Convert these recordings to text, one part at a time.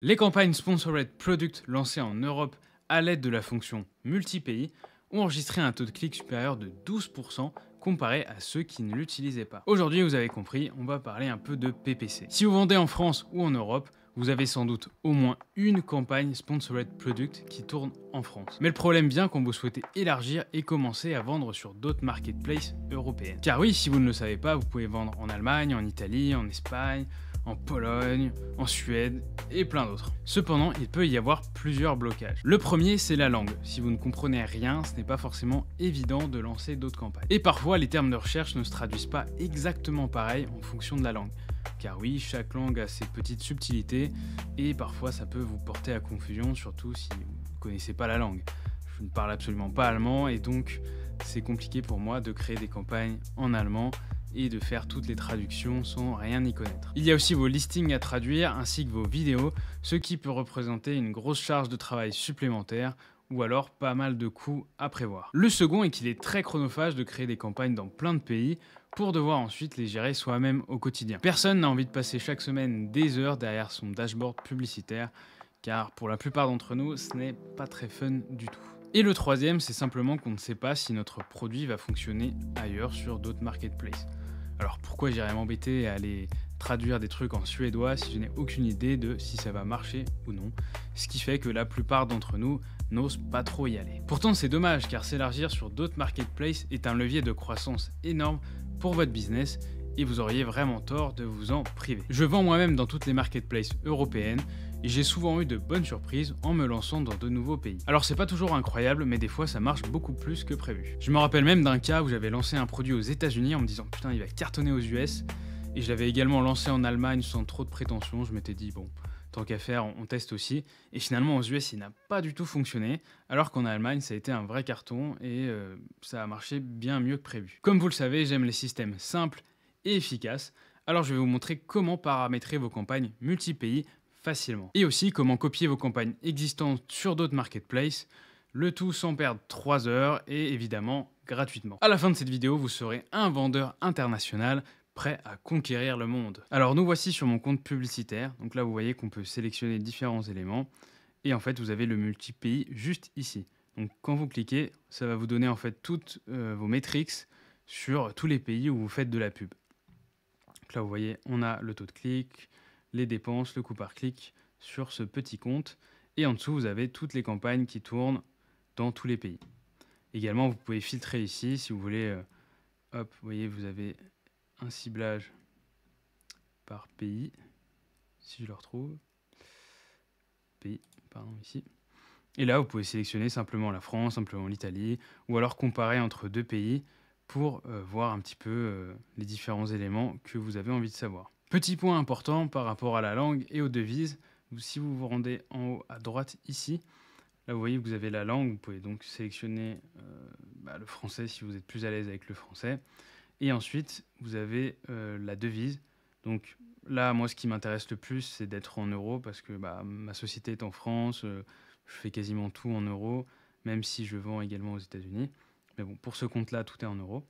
Les campagnes Sponsored Product lancées en Europe à l'aide de la fonction multi-pays ont enregistré un taux de clic supérieur de 12% comparé à ceux qui ne l'utilisaient pas. Aujourd'hui, vous avez compris, on va parler un peu de PPC. Si vous vendez en France ou en Europe, vous avez sans doute au moins une campagne Sponsored Product qui tourne en France. Mais le problème vient quand vous souhaitez élargir et commencer à vendre sur d'autres marketplaces européennes. Car oui, si vous ne le savez pas, vous pouvez vendre en Allemagne, en Italie, en Espagne, en Pologne, en Suède et plein d'autres. Cependant, il peut y avoir plusieurs blocages. Le premier, c'est la langue. Si vous ne comprenez rien, ce n'est pas forcément évident de lancer d'autres campagnes. Et parfois, les termes de recherche ne se traduisent pas exactement pareil en fonction de la langue. Car oui, chaque langue a ses petites subtilités et parfois ça peut vous porter à confusion, surtout si vous ne connaissez pas la langue. Je ne parle absolument pas allemand et donc c'est compliqué pour moi de créer des campagnes en allemand et de faire toutes les traductions sans rien y connaître. Il y a aussi vos listings à traduire ainsi que vos vidéos, ce qui peut représenter une grosse charge de travail supplémentaire ou alors pas mal de coûts à prévoir. Le second est qu'il est très chronophage de créer des campagnes dans plein de pays pour devoir ensuite les gérer soi-même au quotidien. Personne n'a envie de passer chaque semaine des heures derrière son dashboard publicitaire, car pour la plupart d'entre nous, ce n'est pas très fun du tout. Et le troisième, c'est simplement qu'on ne sait pas si notre produit va fonctionner ailleurs sur d'autres marketplaces. Alors pourquoi j'irais m'embêter à aller traduire des trucs en suédois si je n'ai aucune idée de si ça va marcher ou non, ce qui fait que la plupart d'entre nous n'osent pas trop y aller. Pourtant c'est dommage car s'élargir sur d'autres marketplaces est un levier de croissance énorme pour votre business et vous auriez vraiment tort de vous en priver. Je vends moi-même dans toutes les marketplaces européennes et j'ai souvent eu de bonnes surprises en me lançant dans de nouveaux pays. Alors c'est pas toujours incroyable, mais des fois ça marche beaucoup plus que prévu. Je me rappelle même d'un cas où j'avais lancé un produit aux États-Unis en me disant putain il va cartonner aux US, et je l'avais également lancé en Allemagne sans trop de prétention. Je m'étais dit bon, tant qu'à faire, on teste aussi. Et finalement aux US il n'a pas du tout fonctionné, alors qu'en Allemagne ça a été un vrai carton et ça a marché bien mieux que prévu. Comme vous le savez, j'aime les systèmes simples et efficaces, alors je vais vous montrer comment paramétrer vos campagnes multi-pays facilement. Et aussi comment copier vos campagnes existantes sur d'autres marketplaces, le tout sans perdre 3 heures et évidemment gratuitement. À la fin de cette vidéo, vous serez un vendeur international prêt à conquérir le monde. Alors nous voici sur mon compte publicitaire. Donc là vous voyez qu'on peut sélectionner différents éléments et en fait vous avez le multi-pays juste ici. Donc quand vous cliquez, ça va vous donner en fait toutes vos métriques sur tous les pays où vous faites de la pub. Donc là vous voyez, on a le taux de clic, les dépenses, le coût par clic sur ce petit compte. Et en dessous, vous avez toutes les campagnes qui tournent dans tous les pays. Également, vous pouvez filtrer ici si vous voulez. Hop, vous voyez, vous avez un ciblage par pays. Si je le retrouve. Pays, pardon, ici. Et là, vous pouvez sélectionner simplement la France, simplement l'Italie, ou alors comparer entre deux pays pour voir un petit peu les différents éléments que vous avez envie de savoir. Petit point important par rapport à la langue et aux devises, si vous vous rendez en haut à droite ici, là vous voyez que vous avez la langue, vous pouvez donc sélectionner le français si vous êtes plus à l'aise avec le français. Et ensuite, vous avez la devise. Donc là, moi ce qui m'intéresse le plus, c'est d'être en euros parce que ma société est en France, je fais quasiment tout en euros, même si je vends également aux États-Unis. Mais bon, pour ce compte-là, tout est en euros.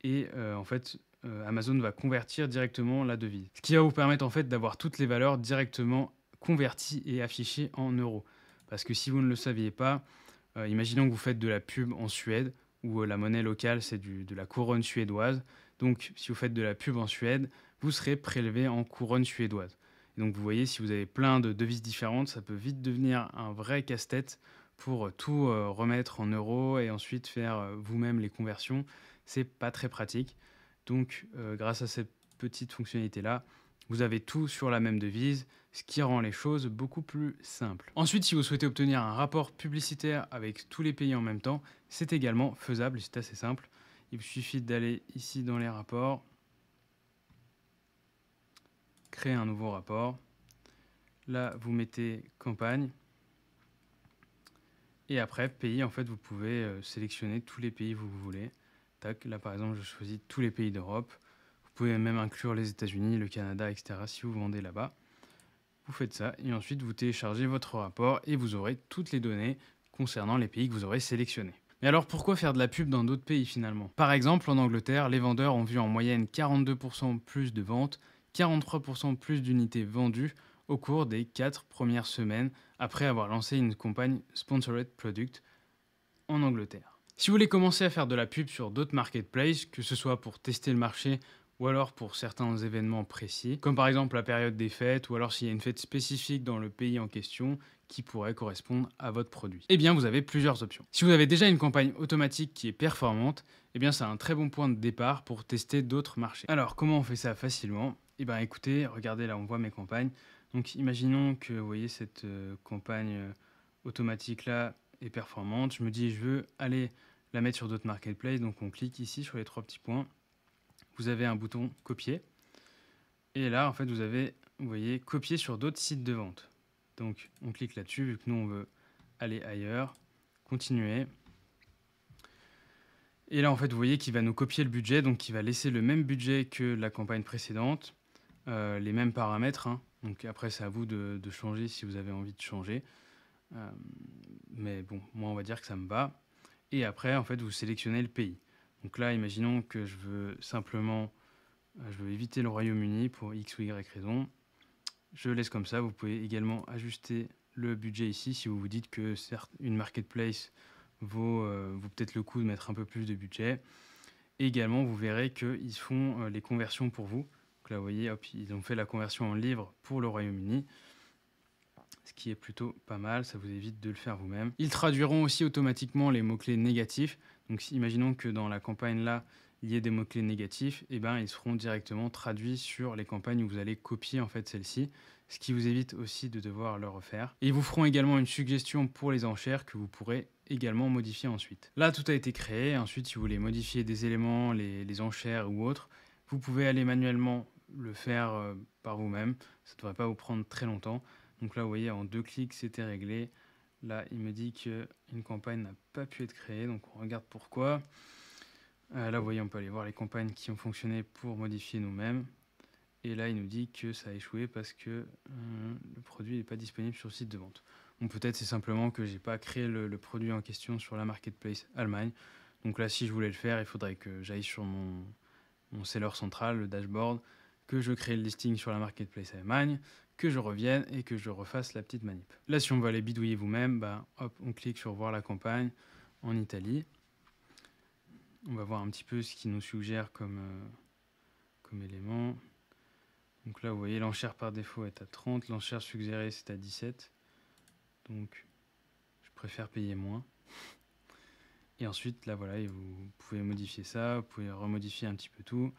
Et en fait, Amazon va convertir directement la devise. Ce qui va vous permettre en fait d'avoir toutes les valeurs directement converties et affichées en euros. Parce que si vous ne le saviez pas, imaginons que vous faites de la pub en Suède, où la monnaie locale c'est de la couronne suédoise. Donc si vous faites de la pub en Suède, vous serez prélevé en couronne suédoise. Et donc vous voyez, si vous avez plein de devises différentes, ça peut vite devenir un vrai casse-tête pour tout remettre en euros et ensuite faire vous-même les conversions. C'est pas très pratique. Donc, grâce à cette petite fonctionnalité-là, vous avez tout sur la même devise, ce qui rend les choses beaucoup plus simples. Ensuite, si vous souhaitez obtenir un rapport publicitaire avec tous les pays en même temps, c'est également faisable, c'est assez simple. Il vous suffit d'aller ici dans les rapports, créer un nouveau rapport. Là, vous mettez campagne. Et après, pays, en fait, vous pouvez sélectionner tous les pays que vous voulez. Tac, là, par exemple, je choisis tous les pays d'Europe. Vous pouvez même inclure les États-Unis, le Canada, etc. si vous vendez là-bas. Vous faites ça et ensuite, vous téléchargez votre rapport et vous aurez toutes les données concernant les pays que vous aurez sélectionnés. Mais alors, pourquoi faire de la pub dans d'autres pays, finalement? Par exemple, en Angleterre, les vendeurs ont vu en moyenne 42% plus de ventes, 43% plus d'unités vendues au cours des 4 premières semaines après avoir lancé une campagne Sponsored Product en Angleterre. Si vous voulez commencer à faire de la pub sur d'autres marketplaces, que ce soit pour tester le marché ou alors pour certains événements précis, comme par exemple la période des fêtes ou alors s'il y a une fête spécifique dans le pays en question qui pourrait correspondre à votre produit, eh bien vous avez plusieurs options. Si vous avez déjà une campagne automatique qui est performante, eh bien c'est un très bon point de départ pour tester d'autres marchés. Alors comment on fait ça facilement? Eh bien écoutez, regardez là, on voit mes campagnes. Donc imaginons que vous voyez cette campagne automatique là est performante. Je me dis je veux aller la mettre sur d'autres marketplaces, donc on clique ici sur les 3 petits points. Vous avez un bouton copier et là en fait vous voyez copier sur d'autres sites de vente. Donc on clique là-dessus vu que nous on veut aller ailleurs, continuer. Et là en fait vous voyez qu'il va nous copier le budget, donc il va laisser le même budget que la campagne précédente, les mêmes paramètres, hein. Donc après c'est à vous de changer si vous avez envie de changer. Mais bon, moi on va dire que ça me va. Et après en fait vous sélectionnez le pays. Donc là imaginons que je veux simplement je veux éviter le Royaume-Uni pour X ou Y raison. Je laisse comme ça. Vous pouvez également ajuster le budget ici si vous vous dites que certes une marketplace vaut peut-être le coup de mettre un peu plus de budget. Et également vous verrez qu'ils font les conversions pour vous. Donc là vous voyez, hop, ils ont fait la conversion en livres pour le Royaume-Uni. Ce qui est plutôt pas mal, ça vous évite de le faire vous-même. Ils traduiront aussi automatiquement les mots-clés négatifs. Donc imaginons que dans la campagne là, il y ait des mots-clés négatifs, et ben ils seront directement traduits sur les campagnes où vous allez copier en fait celle-ci, ce qui vous évite aussi de devoir le refaire. Et ils vous feront également une suggestion pour les enchères que vous pourrez également modifier ensuite. Là, tout a été créé. Ensuite, si vous voulez modifier des éléments, les enchères ou autres, vous pouvez aller manuellement le faire par vous-même. Ça ne devrait pas vous prendre très longtemps. Donc là, vous voyez, en 2 clics, c'était réglé. Là, il me dit qu'une campagne n'a pas pu être créée. Donc, on regarde pourquoi. Là, vous voyez, on peut aller voir les campagnes qui ont fonctionné pour modifier nous-mêmes. Et là, il nous dit que ça a échoué parce que le produit n'est pas disponible sur le site de vente. Bon, peut-être c'est simplement que j'ai pas créé le produit en question sur la marketplace Allemagne. Donc là, si je voulais le faire, il faudrait que j'aille sur mon seller central, le dashboard, que je crée le listing sur la marketplace Allemagne, que je revienne et que je refasse la petite manip. Là, si on veut aller bidouiller vous-même, hop, on clique sur voir la campagne en Italie. On va voir un petit peu ce qu'il nous suggère comme élément. Donc là, vous voyez, l'enchère par défaut est à 30, l'enchère suggérée, c'est à 17. Donc, je préfère payer moins. Et ensuite, là, voilà, et vous pouvez modifier ça, vous pouvez remodifier un petit peu tout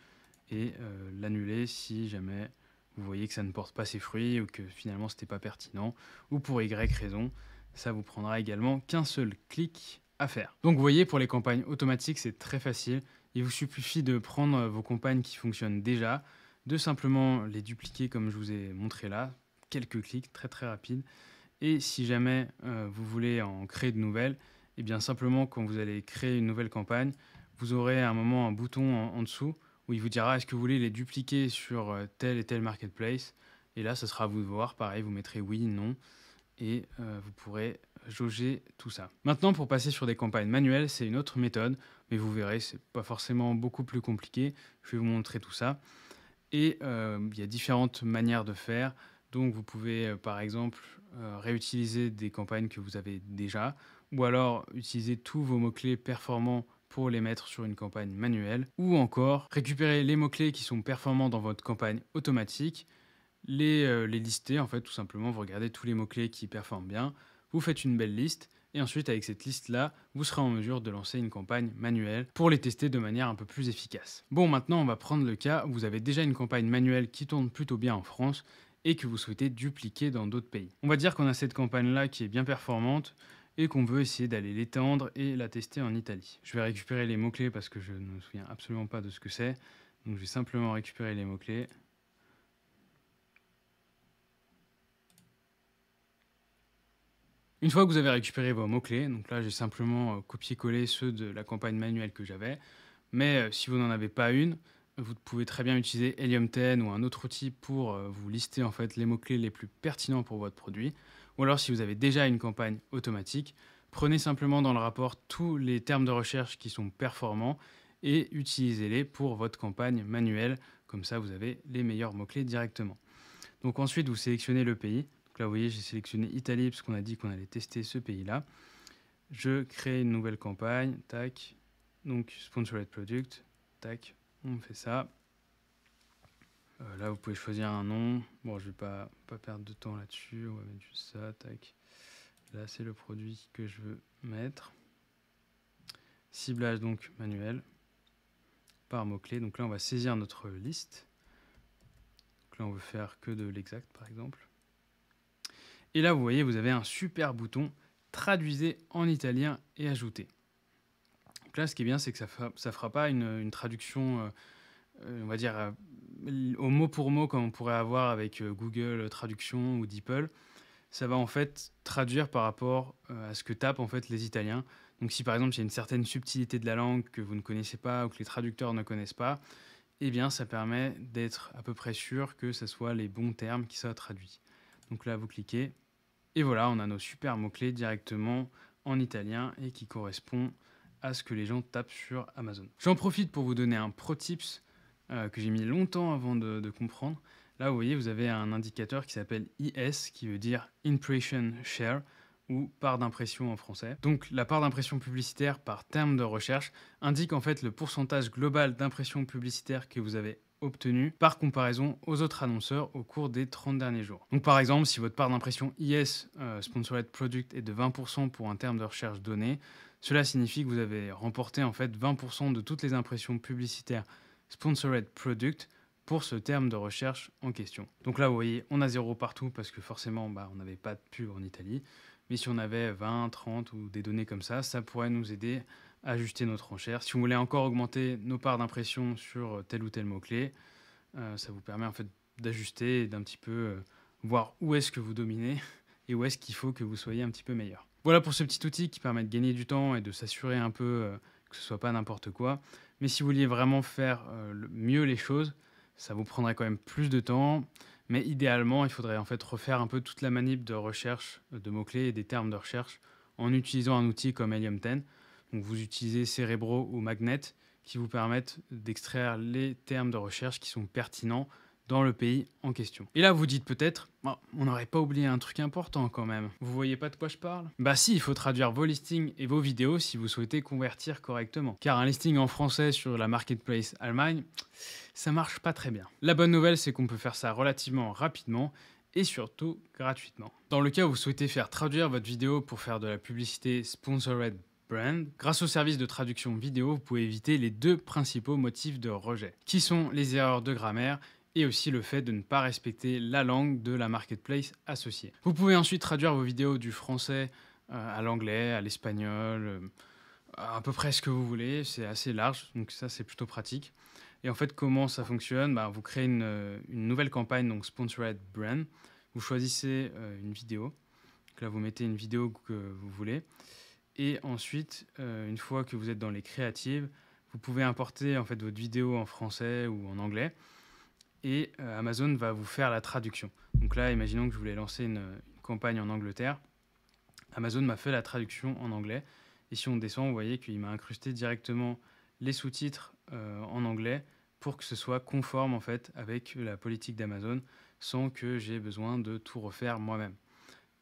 et l'annuler si jamais vous voyez que ça ne porte pas ses fruits ou que finalement, c'était pas pertinent ou pour Y raison. Ça vous prendra également qu'un seul clic à faire. Donc, vous voyez, pour les campagnes automatiques, c'est très facile. Il vous suffit de prendre vos campagnes qui fonctionnent déjà, de simplement les dupliquer comme je vous ai montré là, quelques clics, très très rapides. Et si jamais vous voulez en créer de nouvelles, et bien simplement quand vous allez créer une nouvelle campagne, vous aurez à un moment un bouton en dessous où il vous dira est-ce que vous voulez les dupliquer sur tel et tel marketplace. Et là, ce sera à vous de voir. Pareil, vous mettrez oui, non. Et vous pourrez jauger tout ça. Maintenant, pour passer sur des campagnes manuelles, c'est une autre méthode. Mais vous verrez, c'est pas forcément beaucoup plus compliqué. Je vais vous montrer tout ça. Et il y a différentes manières de faire. Donc vous pouvez par exemple réutiliser des campagnes que vous avez déjà ou alors utiliser tous vos mots-clés performants pour les mettre sur une campagne manuelle ou encore récupérer les mots-clés qui sont performants dans votre campagne automatique, les lister en fait tout simplement, vous regardez tous les mots-clés qui performent bien, vous faites une belle liste et ensuite avec cette liste-là, vous serez en mesure de lancer une campagne manuelle pour les tester de manière un peu plus efficace. Bon, maintenant on va prendre le cas où vous avez déjà une campagne manuelle qui tourne plutôt bien en France et que vous souhaitez dupliquer dans d'autres pays. On va dire qu'on a cette campagne-là qui est bien performante et qu'on veut essayer d'aller l'étendre et la tester en Italie. Je vais récupérer les mots-clés parce que je ne me souviens absolument pas de ce que c'est. Donc je vais simplement récupérer les mots-clés. Une fois que vous avez récupéré vos mots-clés, donc là j'ai simplement copié-collé ceux de la campagne manuelle que j'avais, mais si vous n'en avez pas une, vous pouvez très bien utiliser Helium 10 ou un autre outil pour vous lister en fait les mots-clés les plus pertinents pour votre produit. Ou alors si vous avez déjà une campagne automatique, prenez simplement dans le rapport tous les termes de recherche qui sont performants et utilisez-les pour votre campagne manuelle. Comme ça, vous avez les meilleurs mots-clés directement. Donc ensuite, vous sélectionnez le pays. Donc là, vous voyez, j'ai sélectionné Italie parce qu'on a dit qu'on allait tester ce pays-là. Je crée une nouvelle campagne, tac. Donc Sponsored Product, tac, on fait ça. Là, vous pouvez choisir un nom. Bon, je vais pas perdre de temps là-dessus. On va mettre juste ça, tac. Là, c'est le produit que je veux mettre. Ciblage donc manuel par mot-clé. Donc là, on va saisir notre liste. Donc là, on veut faire que de l'exact, par exemple. Et là, vous voyez, vous avez un super bouton traduisez en italien et ajoutez. Donc là, ce qui est bien, c'est que ça fera pas une traduction, on va dire, au mot pour mot, comme on pourrait avoir avec Google Traduction ou DeepL. Ça va en fait traduire par rapport à ce que tapent en fait les Italiens. Donc si par exemple il y a une certaine subtilité de la langue que vous ne connaissez pas ou que les traducteurs ne connaissent pas, eh bien ça permet d'être à peu près sûr que ce soit les bons termes qui soient traduits. Donc là vous cliquez et voilà, on a nos super mots-clés directement en italien et qui correspond à ce que les gens tapent sur Amazon. J'en profite pour vous donner un pro tips que j'ai mis longtemps avant de comprendre. Là, vous voyez, vous avez un indicateur qui s'appelle IS, qui veut dire Impression Share, ou part d'impression en français. Donc, la part d'impression publicitaire par terme de recherche indique en fait le pourcentage global d'impression publicitaire que vous avez obtenu par comparaison aux autres annonceurs au cours des 30 derniers jours. Donc, par exemple, si votre part d'impression IS, Sponsored Product, est de 20% pour un terme de recherche donné, cela signifie que vous avez remporté en fait 20% de toutes les impressions publicitaires Sponsored Product pour ce terme de recherche en question. Donc là, vous voyez, on a 0 partout parce que forcément, on n'avait pas de pub en Italie. Mais si on avait 20, 30 ou des données comme ça pourrait nous aider à ajuster notre enchère. Si vous voulez encore augmenter nos parts d'impression sur tel ou tel mot-clé, ça vous permet en fait d'ajuster et d'un petit peu voir où est-ce que vous dominez et où est-ce qu'il faut que vous soyez un petit peu meilleur. Voilà pour ce petit outil qui permet de gagner du temps et de s'assurer un peu que ce soit pas n'importe quoi. Mais si vous vouliez vraiment faire mieux les choses, ça vous prendrait quand même plus de temps. Mais idéalement, il faudrait en fait refaire un peu toute la manip de recherche de mots-clés et des termes de recherche en utilisant un outil comme Helium 10. Donc vous utilisez Cerebro ou Magnet qui vous permettent d'extraire les termes de recherche qui sont pertinents dans le pays en question. Et là, vous dites peut-être, oh, on n'aurait pas oublié un truc important quand même. Vous voyez pas de quoi je parle? Bah si, il faut traduire vos listings et vos vidéos si vous souhaitez convertir correctement. Car un listing en français sur la marketplace Allemagne, ça marche pas très bien. La bonne nouvelle, c'est qu'on peut faire ça relativement rapidement et surtout gratuitement. Dans le cas où vous souhaitez faire traduire votre vidéo pour faire de la publicité sponsored brand, grâce au service de traduction vidéo, vous pouvez éviter les deux principaux motifs de rejet, qui sont les erreurs de grammaire et aussi le fait de ne pas respecter la langue de la marketplace associée. Vous pouvez ensuite traduire vos vidéos du français à l'anglais, à l'espagnol, à peu près ce que vous voulez, c'est assez large, donc ça c'est plutôt pratique. Et en fait, comment ça fonctionne? Vous créez une nouvelle campagne, donc Sponsored Brand, vous choisissez une vidéo, donc là vous mettez une vidéo que vous voulez, et ensuite, une fois que vous êtes dans les créatives, vous pouvez importer en fait votre vidéo en français ou en anglais, et Amazon va vous faire la traduction. Donc là, imaginons que je voulais lancer une campagne en Angleterre. Amazon m'a fait la traduction en anglais. Et si on descend, vous voyez qu'il m'a incrusté directement les sous-titres en anglais pour que ce soit conforme en fait avec la politique d'Amazon sans que j'ai besoin de tout refaire moi-même.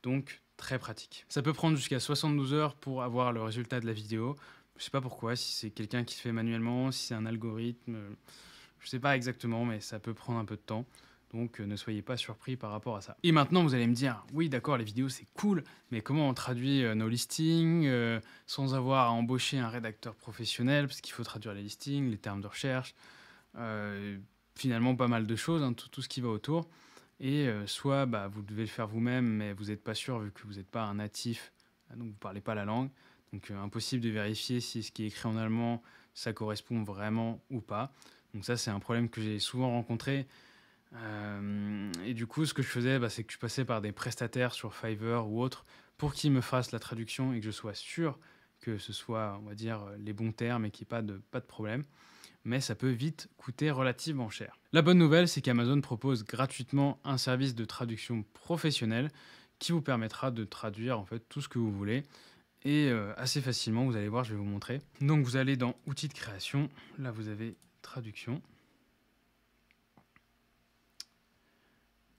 Donc, très pratique. Ça peut prendre jusqu'à 72 heures pour avoir le résultat de la vidéo. Je ne sais pas pourquoi, si c'est quelqu'un qui se fait manuellement, si c'est un algorithme... Je ne sais pas exactement, mais ça peut prendre un peu de temps. Donc ne soyez pas surpris par rapport à ça. Et maintenant, vous allez me dire, oui d'accord, les vidéos c'est cool, mais comment on traduit nos listings sans avoir à embaucher un rédacteur professionnel, parce qu'il faut traduire les listings, les termes de recherche, finalement pas mal de choses, hein, tout ce qui va autour. Et soit vous devez le faire vous-même, mais vous n'êtes pas sûr vu que vous n'êtes pas un natif, donc vous ne parlez pas la langue. Donc impossible de vérifier si ce qui est écrit en allemand, ça correspond vraiment ou pas. Donc ça, c'est un problème que j'ai souvent rencontré. Et du coup, ce que je faisais, c'est que je passais par des prestataires sur Fiverr ou autres pour qu'ils me fassent la traduction et que je sois sûr que ce soit, on va dire, les bons termes et qu'il n'y ait pas de problème. Mais ça peut vite coûter relativement cher. La bonne nouvelle, c'est qu'Amazon propose gratuitement un service de traduction professionnel qui vous permettra de traduire en fait tout ce que vous voulez. Et assez facilement, vous allez voir, je vais vous montrer. Donc vous allez dans Outils de création, là vous avez traduction.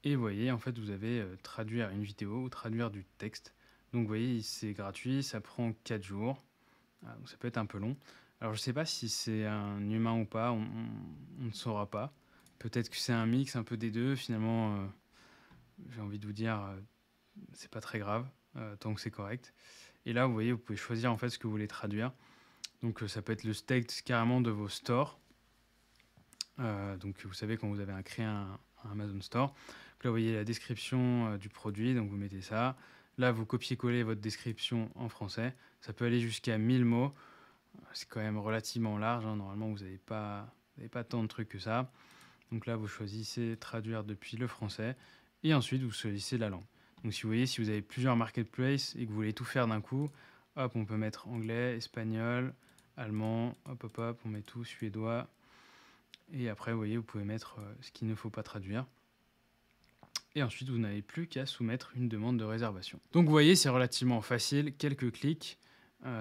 Et vous voyez, en fait, vous avez traduire une vidéo ou traduire du texte. Donc vous voyez, c'est gratuit, ça prend 4 jours. Donc ça peut être un peu long. Alors je sais pas si c'est un humain ou pas, on ne saura pas. Peut-être que c'est un mix un peu des deux. Finalement, j'ai envie de vous dire, c'est pas très grave, tant que c'est correct. Et là, vous voyez, vous pouvez choisir en fait ce que vous voulez traduire. Donc ça peut être le texte carrément de vos stores. Donc vous savez quand vous avez créé un Amazon Store. Donc là, vous voyez la description du produit, donc vous mettez ça. Là, vous copiez-collez votre description en français. Ça peut aller jusqu'à 1000 mots. C'est quand même relativement large. Normalement, vous n'avez pas tant de trucs que ça. Donc là, vous choisissez traduire depuis le français. Et ensuite, vous choisissez la langue. Donc si vous voyez, si vous avez plusieurs marketplaces et que vous voulez tout faire d'un coup, hop, on peut mettre anglais, espagnol, allemand, hop, hop, hop, on met tout, suédois. Et après, vous voyez, vous pouvez mettre ce qu'il ne faut pas traduire. Et ensuite, vous n'avez plus qu'à soumettre une demande de réservation. Donc vous voyez, c'est relativement facile, quelques clics,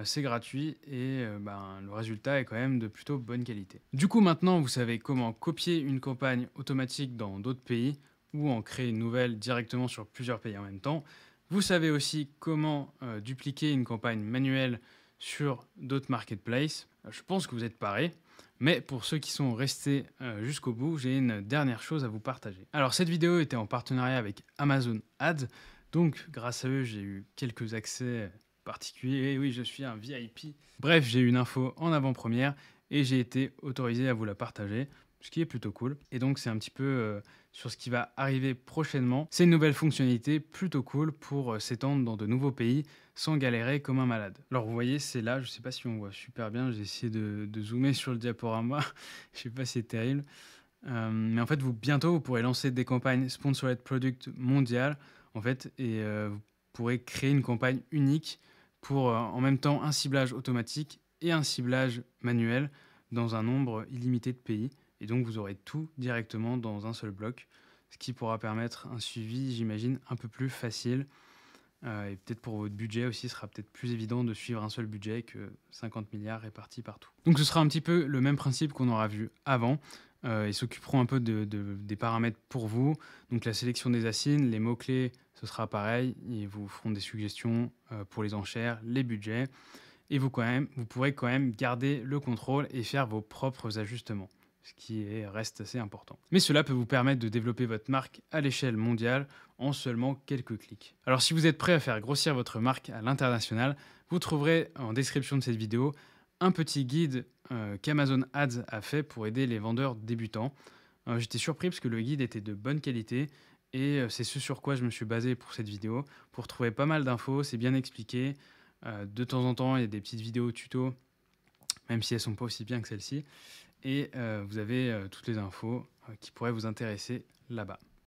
c'est gratuit et le résultat est quand même de plutôt bonne qualité. Du coup, maintenant, vous savez comment copier une campagne automatique dans d'autres pays ou en créer une nouvelle directement sur plusieurs pays en même temps. Vous savez aussi comment dupliquer une campagne manuelle sur d'autres marketplaces. Je pense que vous êtes parés. Mais pour ceux qui sont restés jusqu'au bout, j'ai une dernière chose à vous partager. Alors cette vidéo était en partenariat avec Amazon Ads, donc grâce à eux j'ai eu quelques accès particuliers. Et oui, je suis un VIP. Bref, j'ai eu une info en avant-première et j'ai été autorisé à vous la partager, ce qui est plutôt cool. Et donc c'est un petit peu sur ce qui va arriver prochainement. C'est une nouvelle fonctionnalité plutôt cool pour s'étendre dans de nouveaux pays sans galérer comme un malade. Alors vous voyez, c'est là, je sais pas si on voit super bien, j'ai essayé de zoomer sur le diaporama, je sais pas si c'est terrible. Mais en fait, bientôt, vous pourrez lancer des campagnes Sponsored Product mondiales, en fait, et vous pourrez créer une campagne unique pour en même temps un ciblage automatique et un ciblage manuel dans un nombre illimité de pays. Et donc, vous aurez tout directement dans un seul bloc, ce qui pourra permettre un suivi, j'imagine, un peu plus facile. Et peut-être pour votre budget aussi, ce sera peut-être plus évident de suivre un seul budget que 50 milliards répartis partout. Donc ce sera un petit peu le même principe qu'on aura vu avant. Ils s'occuperont un peu des paramètres pour vous. Donc la sélection des asignes, les mots-clés, ce sera pareil. Ils vous feront des suggestions pour les enchères, les budgets. Et vous pourrez quand même garder le contrôle et faire vos propres ajustements, ce qui reste assez important. Mais cela peut vous permettre de développer votre marque à l'échelle mondiale en seulement quelques clics. Alors si vous êtes prêt à faire grossir votre marque à l'international, vous trouverez en description de cette vidéo un petit guide qu'Amazon Ads a fait pour aider les vendeurs débutants. J'étais surpris parce que le guide était de bonne qualité et c'est ce sur quoi je me suis basé pour cette vidéo. Pour trouver pas mal d'infos, c'est bien expliqué. De temps en temps, il y a des petites vidéos tuto, même si elles ne sont pas aussi bien que celle-ci. Et vous avez toutes les infos qui pourraient vous intéresser là-bas.